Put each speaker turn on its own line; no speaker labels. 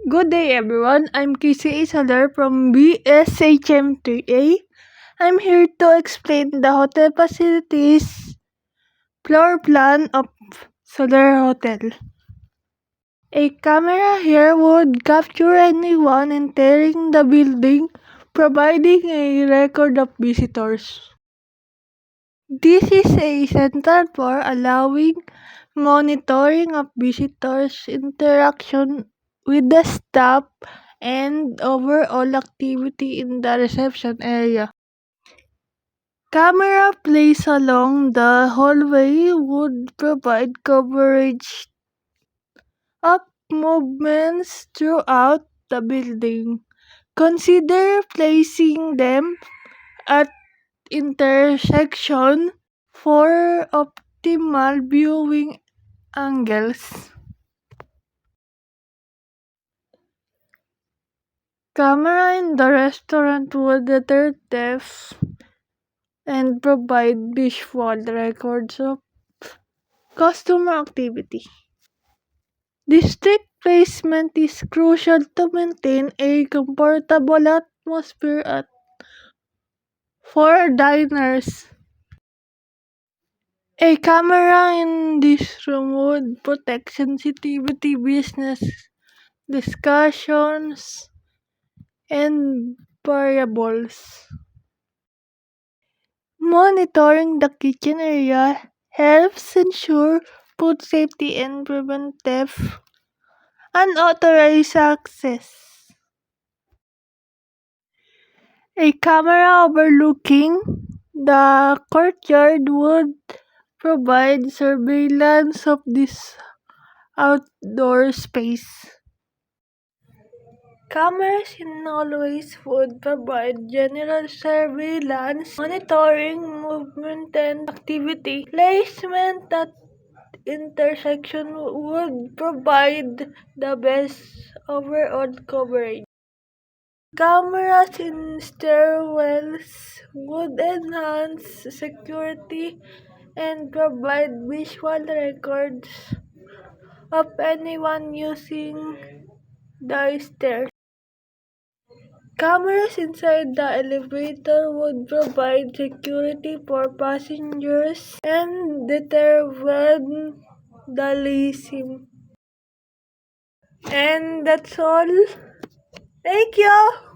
Good day everyone, I'm Casey Isaler from BSHM3A. I'm here to explain the hotel facilities floor plan of Solar Hotel. A camera here would capture anyone entering the building, providing a record of visitors. This is a central floor allowing monitoring of visitors' interaction with the staff and overall activity in the reception area. Camera placed along the hallway would provide coverage of movements throughout the building. Consider placing them at intersection for optimal viewing angles. Camera in the restaurant would detect theft and provide visual records of customer activity. District placement is crucial to maintain a comfortable atmosphere for diners. A camera in this room would protect sensitivity business discussions and variables. Monitoring the kitchen area helps ensure food safety and prevent theft, unauthorized access. A camera overlooking the courtyard would provide surveillance of this outdoor space. Cameras in hallways would provide general surveillance, monitoring movement and activity. Placement at intersection would provide the best overall coverage. Cameras in stairwells would enhance security and provide visual records of anyone using the stairs. Cameras inside the elevator would provide security for passengers and deter vandalism. And that's all. Thank you.